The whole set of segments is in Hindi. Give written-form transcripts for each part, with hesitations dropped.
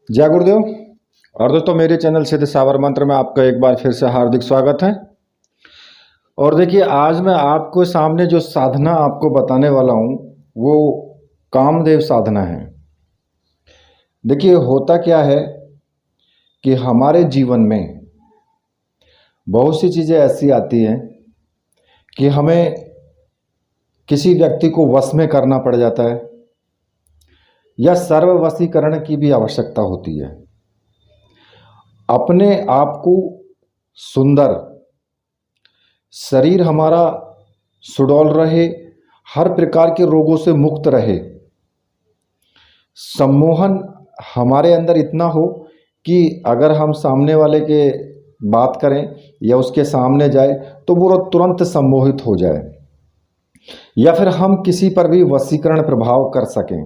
जय गुरुदेव। और दोस्तों, मेरे चैनल सिद्ध सावर मंत्र में आपका एक बार फिर से हार्दिक स्वागत है। और देखिए, आज मैं आपको सामने जो साधना आपको बताने वाला हूँ वो कामदेव साधना है। देखिए, होता क्या है कि हमारे जीवन में बहुत सी चीज़ें ऐसी आती हैं कि हमें किसी व्यक्ति को वश में करना पड़ जाता है या सर्ववशीकरण की भी आवश्यकता होती है। अपने आप को सुंदर, शरीर हमारा सुडौल रहे, हर प्रकार के रोगों से मुक्त रहे, सम्मोहन हमारे अंदर इतना हो कि अगर हम सामने वाले के बात करें या उसके सामने जाए तो वो तुरंत सम्मोहित हो जाए, या फिर हम किसी पर भी वशीकरण प्रभाव कर सकें,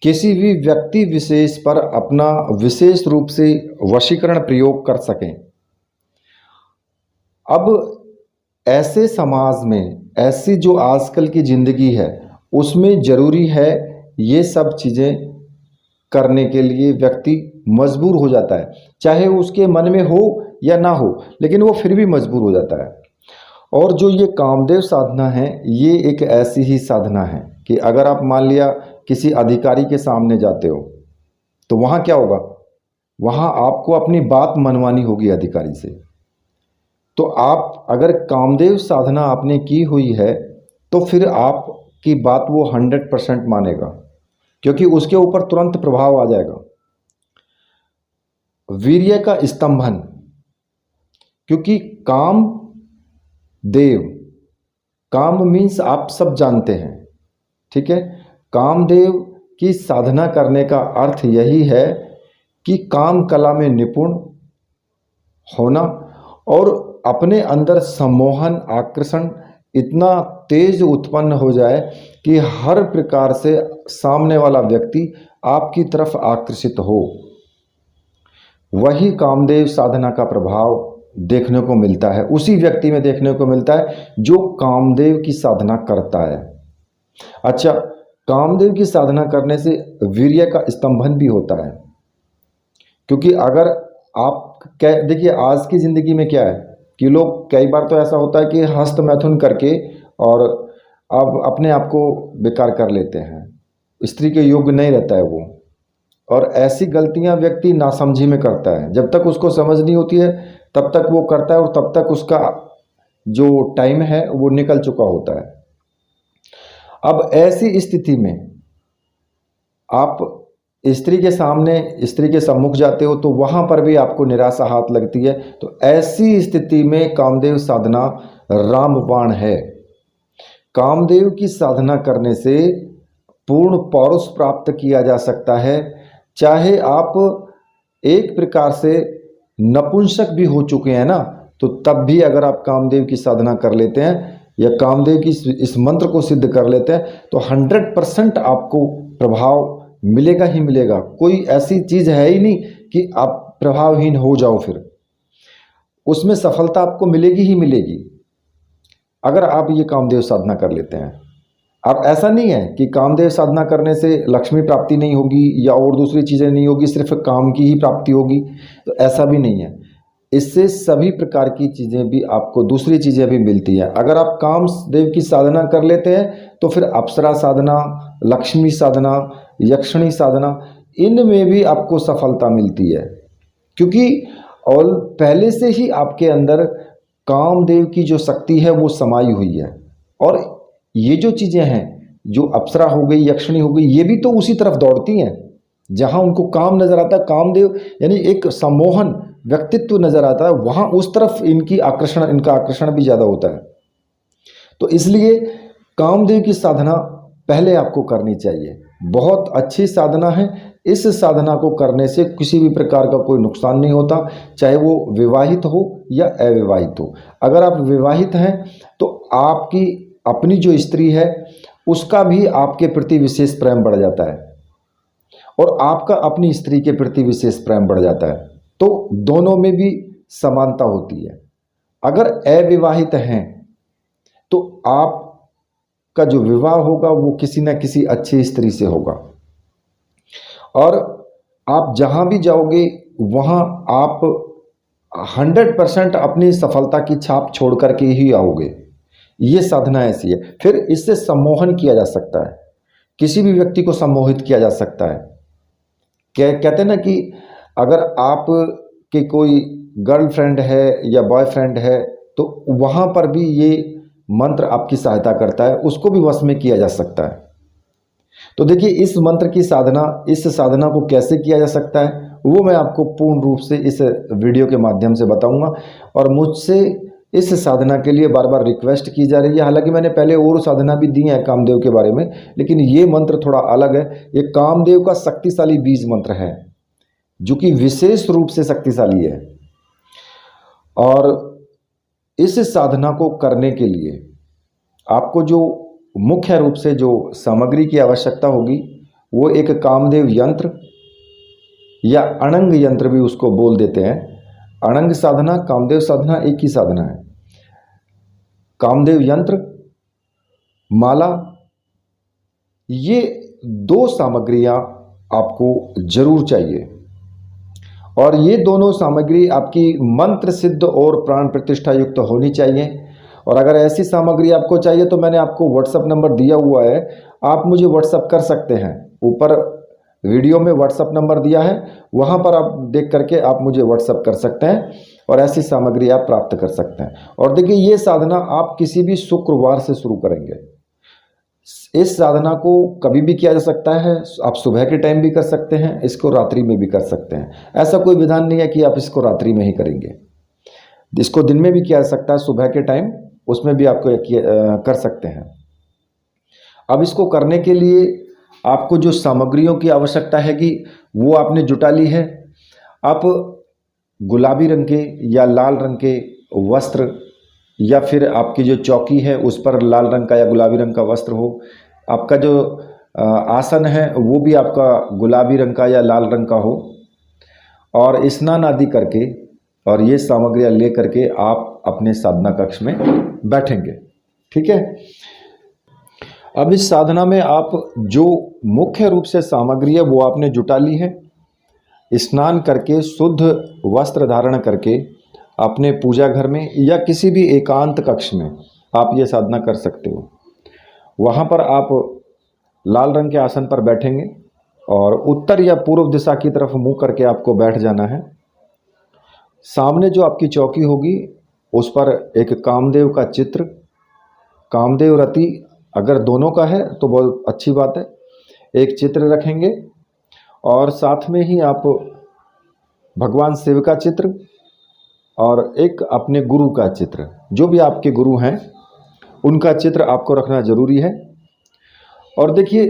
किसी भी व्यक्ति विशेष पर अपना विशेष रूप से वशीकरण प्रयोग कर सकें। अब ऐसे समाज में, ऐसी जो आजकल की ज़िंदगी है उसमें ज़रूरी है ये सब चीज़ें करने के लिए व्यक्ति मजबूर हो जाता है, चाहे उसके मन में हो या ना हो, लेकिन वो फिर भी मजबूर हो जाता है। और जो ये कामदेव साधना है ये एक ऐसी ही साधना है कि अगर आप मान लिया किसी अधिकारी के सामने जाते हो तो वहाँ क्या होगा, वहाँ आपको अपनी बात मनवानी होगी अधिकारी से। तो आप अगर कामदेव साधना आपने की हुई है तो फिर आपकी बात वो 100% मानेगा, क्योंकि उसके ऊपर तुरंत प्रभाव आ जाएगा। वीर्य का स्तंभन, क्योंकि काम देव, काम मीन्स आप सब जानते हैं, ठीक है। कामदेव की साधना करने का अर्थ यही है कि काम कला में निपुण होना और अपने अंदर सम्मोहन, आकर्षण इतना तेज उत्पन्न हो जाए कि हर प्रकार से सामने वाला व्यक्ति आपकी तरफ आकर्षित हो। वही कामदेव साधना का प्रभाव देखने को मिलता है, उसी व्यक्ति में देखने को मिलता है जो कामदेव की साधना करता है। अच्छा, कामदेव की साधना करने से वीर्य का स्तंभन भी होता है, क्योंकि अगर आप देखिए आज की ज़िंदगी में क्या है कि लोग कई बार तो ऐसा होता है कि हस्त मैथुन करके और अब अपने आप को बेकार कर लेते हैं, स्त्री के योग्य नहीं रहता है वो। और ऐसी गलतियां व्यक्ति नासमझी में करता है, जब तक उसको समझ नहीं होती है तब तक वो करता है और तब तक उसका जो टाइम है वो निकल चुका होता है। अब ऐसी स्थिति में आप स्त्री के सामने, स्त्री के सम्मुख जाते हो तो वहाँ पर भी आपको निराशा हाथ लगती है। तो ऐसी स्थिति में कामदेव साधना रामबाण है। कामदेव की साधना करने से पूर्ण पौरुष प्राप्त किया जा सकता है, चाहे आप एक प्रकार से नपुंसक भी हो चुके हैं ना, तो तब भी अगर आप कामदेव की साधना कर लेते हैं या कामदेव की इस मंत्र को सिद्ध कर लेते हैं तो 100% आपको प्रभाव मिलेगा ही मिलेगा। कोई ऐसी चीज़ है ही नहीं कि आप प्रभावहीन हो जाओ, फिर उसमें सफलता आपको मिलेगी ही मिलेगी अगर आप ये कामदेव साधना कर लेते हैं। अब ऐसा नहीं है कि कामदेव साधना करने से लक्ष्मी प्राप्ति नहीं होगी या और दूसरी चीज़ें नहीं होगी, सिर्फ काम की ही प्राप्ति होगी, तो ऐसा भी नहीं है। इससे सभी प्रकार की चीज़ें भी आपको, दूसरी चीज़ें भी मिलती हैं। अगर आप कामदेव की साधना कर लेते हैं तो फिर अप्सरा साधना, लक्ष्मी साधना, यक्षिणी साधना, इनमें भी आपको सफलता मिलती है, क्योंकि और पहले से ही आपके अंदर कामदेव की जो शक्ति है वो समाई हुई है। और ये जो चीज़ें हैं, जो अप्सरा हो गई, यक्षिणी हो गई, ये भी तो उसी तरफ दौड़ती हैं जहाँ उनको काम नजर आता है। कामदेव यानी एक सम्मोहन व्यक्तित्व नजर आता है, वहाँ उस तरफ इनका आकर्षण भी ज़्यादा होता है। तो इसलिए कामदेव की साधना पहले आपको करनी चाहिए। बहुत अच्छी साधना है। इस साधना को करने से किसी भी प्रकार का कोई नुकसान नहीं होता, चाहे वो विवाहित हो या अविवाहित हो। अगर आप विवाहित हैं तो आपकी अपनी जो स्त्री है उसका भी आपके प्रति विशेष प्रेम बढ़ जाता है और आपका अपनी स्त्री के प्रति विशेष प्रेम बढ़ जाता है, तो दोनों में भी समानता होती है। अगर अविवाहित हैं तो आपका जो विवाह होगा वो किसी न किसी अच्छी स्त्री से होगा। और आप जहाँ भी जाओगे वहाँ आप 100% अपनी सफलता की छाप छोड़ करके ही आओगे। ये साधना ऐसी है। फिर इससे सम्मोहन किया जा सकता है, किसी भी व्यक्ति को सम्मोहित किया जा सकता है। कहते हैं ना कि अगर आप के कोई गर्लफ्रेंड है या बॉयफ्रेंड है तो वहाँ पर भी ये मंत्र आपकी सहायता करता है, उसको भी वश में किया जा सकता है। तो देखिए इस मंत्र की साधना, इस साधना को कैसे किया जा सकता है वो मैं आपको पूर्ण रूप से इस वीडियो के माध्यम से बताऊंगा। और मुझसे इस साधना के लिए बार बार रिक्वेस्ट की जा रही है। हालांकि मैंने पहले और साधना भी दी है कामदेव के बारे में, लेकिन ये मंत्र थोड़ा अलग है। ये कामदेव का शक्तिशाली बीज मंत्र है जो कि विशेष रूप से शक्तिशाली है। और इस साधना को करने के लिए आपको जो मुख्य रूप से जो सामग्री की आवश्यकता होगी वो एक कामदेव यंत्र या अणंग यंत्र भी उसको बोल देते हैं। अणंग साधना, कामदेव साधना एक ही साधना है। कामदेव यंत्र, माला, ये दो सामग्रियां आपको जरूर चाहिए। और ये दोनों सामग्री आपकी मंत्र सिद्ध और प्राण प्रतिष्ठा युक्त होनी चाहिए। और अगर ऐसी सामग्री आपको चाहिए तो मैंने आपको व्हाट्सएप नंबर दिया हुआ है, आप मुझे व्हाट्सएप कर सकते हैं। ऊपर वीडियो में व्हाट्सएप नंबर दिया है, वहाँ पर आप देख करके आप मुझे व्हाट्सएप कर सकते हैं और ऐसी सामग्री आप प्राप्त कर सकते हैं। और देखिए ये साधना आप किसी भी शुक्रवार से शुरू करेंगे। इस साधना को कभी भी किया जा सकता है, आप सुबह के टाइम भी कर सकते हैं, इसको रात्रि में भी कर सकते हैं। ऐसा कोई विधान नहीं है कि आप इसको रात्रि में ही करेंगे, इसको दिन में भी किया जा सकता है, सुबह के टाइम उसमें भी आपको कर सकते हैं। अब इसको करने के लिए आपको जो सामग्रियों की आवश्यकता है कि वो आपने जुटा ली है। आप गुलाबी रंग के या लाल रंग के वस्त्र या फिर आपकी जो चौकी है उस पर लाल रंग का या गुलाबी रंग का वस्त्र हो। आपका जो आसन है वो भी आपका गुलाबी रंग का या लाल रंग का हो। और स्नान आदि करके और ये सामग्रियाँ ले करके आप अपने साधना कक्ष में बैठेंगे। ठीक है। अब इस साधना में आप जो मुख्य रूप से सामग्री है वो आपने जुटा ली है। स्नान करके शुद्ध वस्त्र धारण करके अपने पूजा घर में या किसी भी एकांत कक्ष में आप ये साधना कर सकते हो। वहाँ पर आप लाल रंग के आसन पर बैठेंगे और उत्तर या पूर्व दिशा की तरफ मुंह करके आपको बैठ जाना है। सामने जो आपकी चौकी होगी उस पर एक कामदेव का चित्र, कामदेव रति अगर दोनों का है तो बहुत अच्छी बात है, एक चित्र रखेंगे। और साथ में ही आप भगवान शिव का चित्र और एक अपने गुरु का चित्र, जो भी आपके गुरु हैं उनका चित्र आपको रखना जरूरी है। और देखिए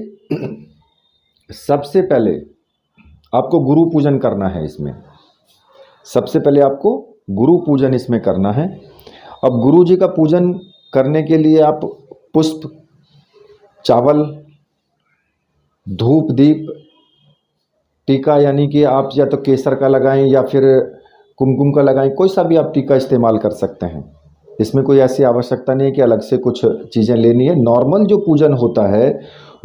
सबसे पहले आपको गुरु पूजन करना है। इसमें सबसे पहले आपको गुरु पूजन इसमें करना है। अब गुरु जी का पूजन करने के लिए आप पुष्प, चावल, धूप, दीप, टीका, यानी कि आप या तो केसर का लगाएं या फिर कुमकुम का लगाएं, कोई सा भी आप टीका इस्तेमाल कर सकते हैं। इसमें कोई ऐसी आवश्यकता नहीं है कि अलग से कुछ चीज़ें लेनी है। नॉर्मल जो पूजन होता है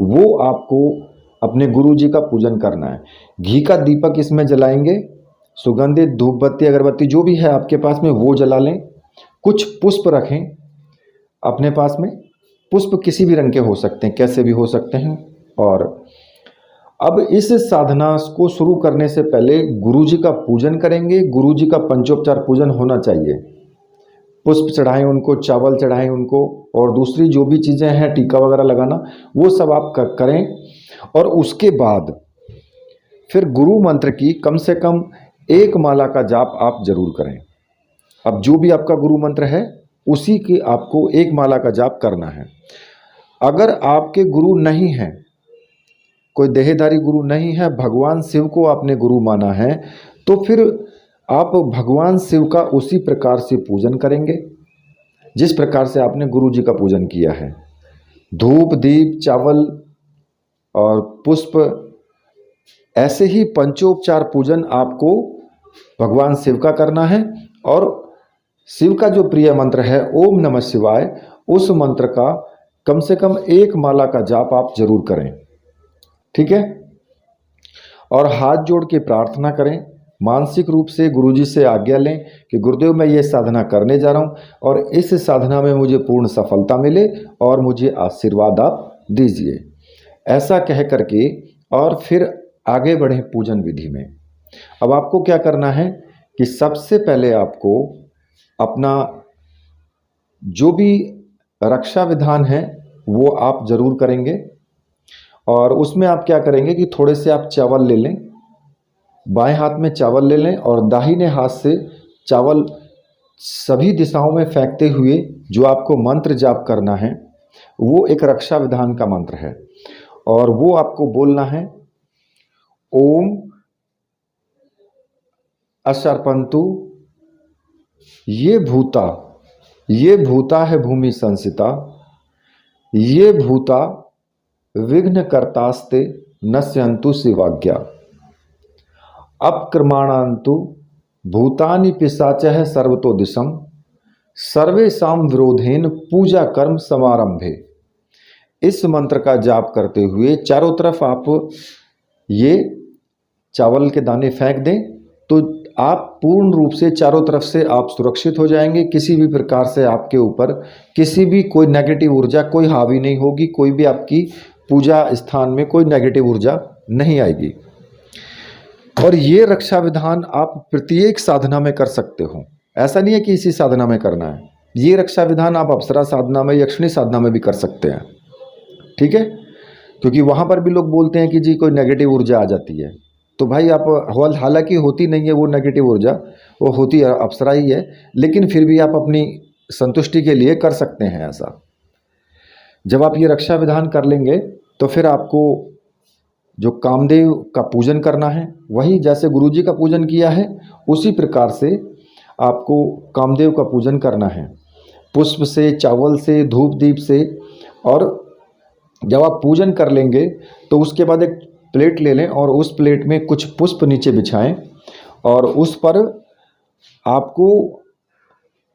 वो आपको अपने गुरु जी का पूजन करना है। घी का दीपक इसमें जलाएंगे, सुगंधित धूप बत्ती अगरबत्ती जो भी है आपके पास में वो जला लें। कुछ पुष्प रखें अपने पास में, पुष्प किसी भी रंग के हो सकते हैं, कैसे भी हो सकते हैं। और अब इस साधना को शुरू करने से पहले गुरुजी का पूजन करेंगे। गुरुजी का पंचोपचार पूजन होना चाहिए। पुष्प चढ़ाएं उनको, चावल चढ़ाएं उनको, और दूसरी जो भी चीज़ें हैं टीका वगैरह लगाना वो सब आप करें। और उसके बाद फिर गुरु मंत्र की कम से कम एक माला का जाप आप जरूर करें। अब जो भी आपका गुरु मंत्र है उसी की आपको एक माला का जाप करना है। अगर आपके गुरु नहीं हैं, कोई देहधारी गुरु नहीं है, भगवान शिव को आपने गुरु माना है, तो फिर आप भगवान शिव का उसी प्रकार से पूजन करेंगे जिस प्रकार से आपने गुरु जी का पूजन किया है। धूप, दीप, चावल और पुष्प, ऐसे ही पंचोपचार पूजन आपको भगवान शिव का करना है। और शिव का जो प्रिय मंत्र है ओम नमः शिवाय, उस मंत्र का कम से कम एक माला का जाप आप जरूर करें। ठीक है। और हाथ जोड़ के प्रार्थना करें, मानसिक रूप से गुरुजी से आज्ञा लें कि गुरुदेव मैं ये साधना करने जा रहा हूँ और इस साधना में मुझे पूर्ण सफलता मिले और मुझे आशीर्वाद आप दीजिए, ऐसा कह करके और फिर आगे बढ़ें पूजन विधि में। अब आपको क्या करना है कि सबसे पहले आपको अपना जो भी रक्षा विधान है वो आप जरूर करेंगे, और उसमें आप क्या करेंगे कि थोड़े से आप चावल ले लें, बाएं हाथ में चावल ले लें और दाहिने हाथ से चावल सभी दिशाओं में फेंकते हुए जो आपको मंत्र जाप करना है वो एक रक्षा विधान का मंत्र है, और वो आपको बोलना है ओम असर्पंतु ये भूता है भूमि संसिता, ये भूता विघ्न कर्तास्ते नश्यंतु शिवाज्ञा, अपक्रमाणांतु भूतानि पिशाचः सर्वतो दिशम, सर्वेषां विरोधेन पूजा कर्म समारंभे। इस मंत्र का जाप करते हुए चारों तरफ आप ये चावल के दाने फेंक दें तो आप पूर्ण रूप से चारों तरफ से आप सुरक्षित हो जाएंगे। किसी भी प्रकार से आपके ऊपर किसी भी कोई नेगेटिव ऊर्जा कोई हावी नहीं होगी, कोई भी आपकी पूजा स्थान में कोई नेगेटिव ऊर्जा नहीं आएगी। और ये रक्षा विधान आप प्रत्येक साधना में कर सकते हो, ऐसा नहीं है कि इसी साधना में करना है। ये रक्षा विधान आप अप्सरा साधना में, यक्षिणी साधना में भी कर सकते हैं, ठीक है। क्योंकि वहाँ पर भी लोग बोलते हैं कि जी कोई नेगेटिव ऊर्जा आ जाती है, तो भाई आप हालांकि होती नहीं है वो नेगेटिव ऊर्जा, वो होती है अप्सरा ही है, लेकिन फिर भी आप अपनी संतुष्टि के लिए कर सकते हैं ऐसा। जब आप ये रक्षा विधान कर लेंगे तो फिर आपको जो कामदेव का पूजन करना है, वही जैसे गुरुजी का पूजन किया है उसी प्रकार से आपको कामदेव का पूजन करना है, पुष्प से, चावल से, धूप दीप से। और जब आप पूजन कर लेंगे तो उसके बाद एक प्लेट ले लें और उस प्लेट में कुछ पुष्प नीचे बिछाएं और उस पर आपको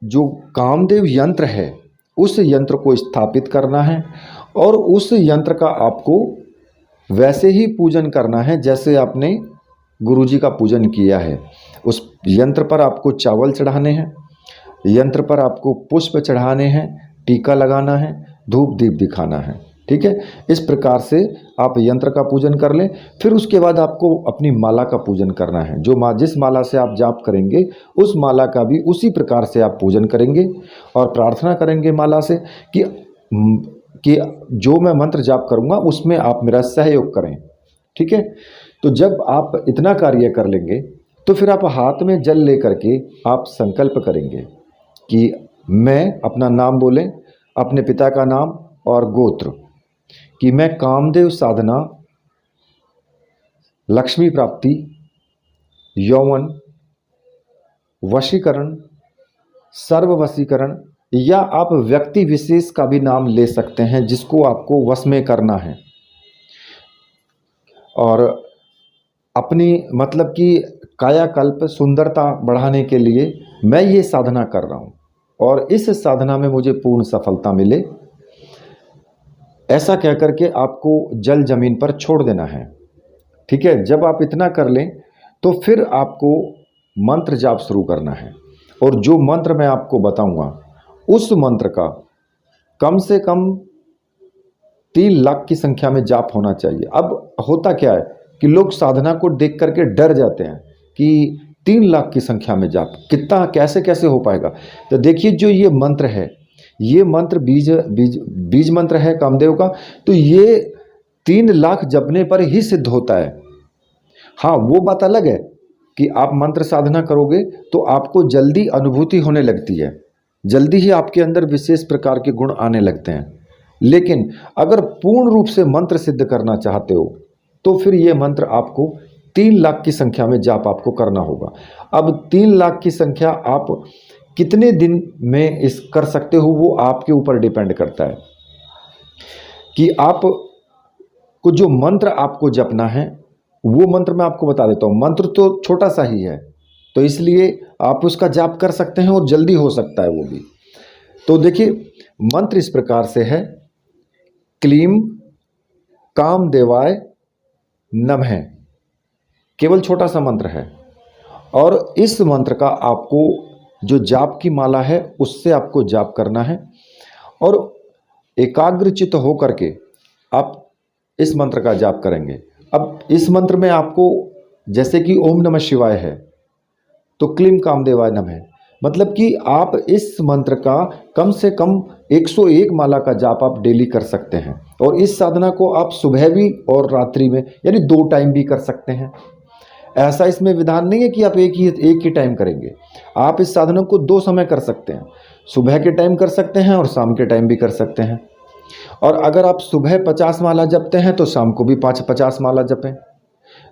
जो कामदेव यंत्र है उस यंत्र को स्थापित करना है, और उस यंत्र का आपको वैसे ही पूजन करना है जैसे आपने गुरुजी का पूजन किया है। उस यंत्र पर आपको चावल चढ़ाने हैं, यंत्र पर आपको पुष्प चढ़ाने हैं, टीका लगाना है, धूप दीप दिखाना है, ठीक है। इस प्रकार से आप यंत्र का पूजन कर लें। फिर उसके बाद आपको अपनी माला का पूजन करना है। जिस माला से आप जाप करेंगे उस माला का भी उसी प्रकार से आप पूजन करेंगे और प्रार्थना करेंगे माला से कि जो मैं मंत्र जाप करूंगा उसमें आप मेरा सहयोग करें, ठीक है। तो जब आप इतना कार्य कर लेंगे तो फिर आप हाथ में जल लेकर के आप संकल्प करेंगे कि मैं अपना नाम बोलें, अपने पिता का नाम और गोत्र, कि मैं कामदेव साधना, लक्ष्मी प्राप्ति, यौवन, वशीकरण, सर्व वशीकरण, या आप व्यक्ति विशेष का भी नाम ले सकते हैं जिसको आपको वश में करना है, और अपनी मतलब कि कायाकल्प सुंदरता बढ़ाने के लिए मैं ये साधना कर रहा हूँ और इस साधना में मुझे पूर्ण सफलता मिले, ऐसा कह करके आपको जल जमीन पर छोड़ देना है, ठीक है। जब आप इतना कर लें तो फिर आपको मंत्र जाप शुरू करना है, और जो मंत्र मैं आपको बताऊंगा उस मंत्र का कम से कम 3 लाख की संख्या में जाप होना चाहिए। अब होता क्या है कि लोग साधना को देख करके डर जाते हैं कि 3 लाख की संख्या में जाप कितना कैसे कैसे हो पाएगा। तो देखिए जो ये मंत्र है, ये मंत्र बीज मंत्र है कामदेव का, तो ये 3 लाख जपने पर ही सिद्ध होता है। हाँ, वो बात अलग है कि आप मंत्र साधना करोगे तो आपको जल्दी अनुभूति होने लगती है, जल्दी ही आपके अंदर विशेष प्रकार के गुण आने लगते हैं। लेकिन अगर पूर्ण रूप से मंत्र सिद्ध करना चाहते हो तो फिर ये मंत्र आपको 3 लाख की संख्या में जाप आपको करना होगा। अब 3 लाख की संख्या आप कितने दिन में इस कर सकते हो वो आपके ऊपर डिपेंड करता है कि आप को जो मंत्र आपको जपना है वो मंत्र मैं आपको बता देता हूँ। मंत्र तो छोटा सा ही है तो इसलिए आप उसका जाप कर सकते हैं और जल्दी हो सकता है वो भी। तो देखिए मंत्र इस प्रकार से है, क्लीम कामदेवाय नमः। केवल छोटा सा मंत्र है, और इस मंत्र का आपको जो जाप की माला है उससे आपको जाप करना है, और एकाग्रचित्त होकर के आप इस मंत्र का जाप करेंगे। अब इस मंत्र में आपको, जैसे कि ओम नमः शिवाय है तो क्लीम कामदेवाय नमः है, मतलब कि आप इस मंत्र का कम से कम 101 माला का जाप आप डेली कर सकते हैं। और इस साधना को आप सुबह भी और रात्रि में, यानी 2 टाइम भी कर सकते हैं। ऐसा इसमें विधान नहीं है कि आप एक ही टाइम करेंगे। आप इस साधना को 2 समय कर सकते हैं, सुबह के टाइम कर सकते हैं और शाम के टाइम भी कर सकते हैं। और अगर आप सुबह 50 माला जपते हैं तो शाम को भी 50 माला जपें।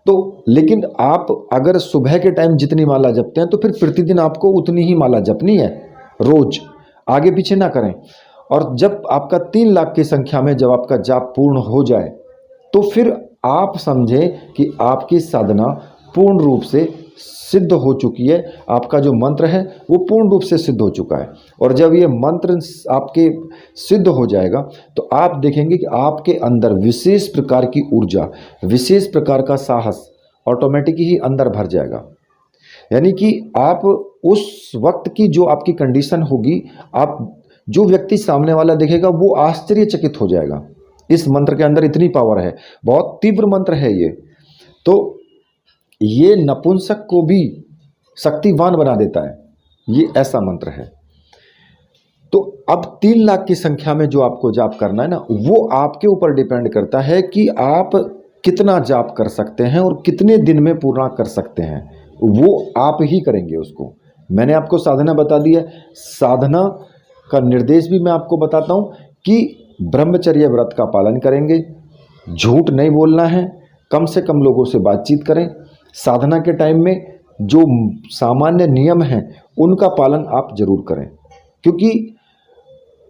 तो लेकिन आप अगर सुबह के टाइम जितनी माला जपते हैं तो फिर प्रतिदिन आपको उतनी ही माला जपनी है, रोज, आगे पीछे ना करें। और जब आपका 3 लाख की संख्या में जब आपका जाप पूर्ण हो जाए तो फिर आप समझें कि आपकी साधना पूर्ण रूप से सिद्ध हो चुकी है, आपका जो मंत्र है वो पूर्ण रूप से सिद्ध हो चुका है। और जब ये मंत्र आपके सिद्ध हो जाएगा तो आप देखेंगे कि आपके अंदर विशेष प्रकार की ऊर्जा, विशेष प्रकार का साहस ऑटोमेटिक ही अंदर भर जाएगा। यानी कि आप उस वक्त की जो आपकी कंडीशन होगी, आप जो व्यक्ति सामने वाला देखेगा वो आश्चर्यचकित हो जाएगा। इस मंत्र के अंदर इतनी पावर है, बहुत तीव्र मंत्र है ये। तो ये नपुंसक को भी शक्तिवान बना देता है, ये ऐसा मंत्र है। तो अब 3 लाख की संख्या में जो आपको जाप करना है ना, वो आपके ऊपर डिपेंड करता है कि आप कितना जाप कर सकते हैं और कितने दिन में पूरा कर सकते हैं, वो आप ही करेंगे उसको। मैंने आपको साधना बता दी है, साधना का निर्देश भी मैं आपको बताता हूँ कि ब्रह्मचर्य व्रत का पालन करेंगे, झूठ नहीं बोलना है, कम से कम लोगों से बातचीत करें, साधना के टाइम में जो सामान्य नियम हैं उनका पालन आप जरूर करें। क्योंकि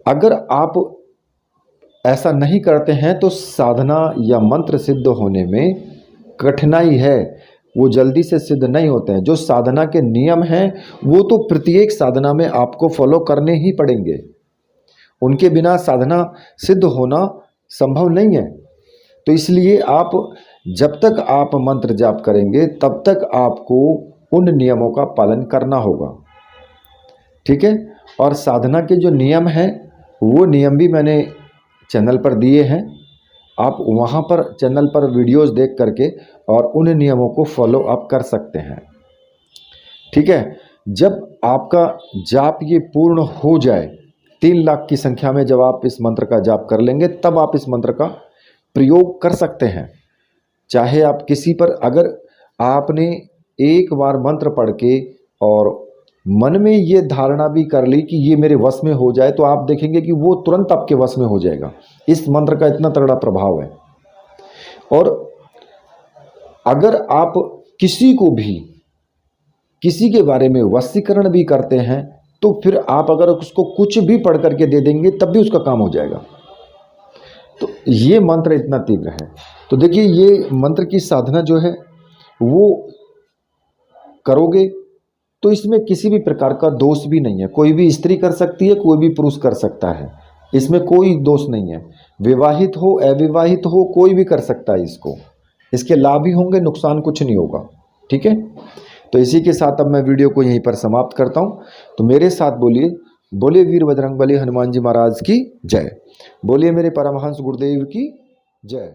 अगर आप ऐसा नहीं करते हैं तो साधना या मंत्र सिद्ध होने में कठिनाई है, वो जल्दी से सिद्ध नहीं होते हैं। जो साधना के नियम हैं वो तो प्रत्येक साधना में आपको फॉलो करने ही पड़ेंगे, उनके बिना साधना सिद्ध होना संभव नहीं है। तो इसलिए आप जब तक आप मंत्र जाप करेंगे तब तक आपको उन नियमों का पालन करना होगा, ठीक है। और साधना के जो नियम हैं वो नियम भी मैंने चैनल पर दिए हैं, आप वहाँ पर चैनल पर वीडियोस देख करके और उन नियमों को फॉलो अप कर सकते हैं, ठीक है। जब आपका जाप ये पूर्ण हो जाए, 3 लाख की संख्या में जब आप इस मंत्र का जाप कर लेंगे तब आप इस मंत्र का प्रयोग कर सकते हैं। चाहे आप किसी पर, अगर आपने एक बार मंत्र पढ़ के और मन में ये धारणा भी कर ली कि ये मेरे वश में हो जाए, तो आप देखेंगे कि वो तुरंत आपके वश में हो जाएगा। इस मंत्र का इतना तगड़ा प्रभाव है। और अगर आप किसी को भी किसी के बारे में वशीकरण भी करते हैं तो फिर आप अगर उसको कुछ भी पढ़ करके दे देंगे तब भी उसका काम हो जाएगा। तो ये मंत्र इतना तीव्र है। तो देखिए, ये मंत्र की साधना जो है वो करोगे तो इसमें किसी भी प्रकार का दोष भी नहीं है। कोई भी स्त्री कर सकती है, कोई भी पुरुष कर सकता है, इसमें कोई दोष नहीं है। विवाहित हो अविवाहित हो कोई भी कर सकता है इसको। इसके लाभ ही होंगे, नुकसान कुछ नहीं होगा, ठीक है। तो इसी के साथ अब मैं वीडियो को यहीं पर समाप्त करता हूँ। तो मेरे साथ बोलिए, बोलिए वीर बजरंगबली हनुमान जी महाराज की जय, बोलिए मेरे परमहंस गुरुदेव की जय।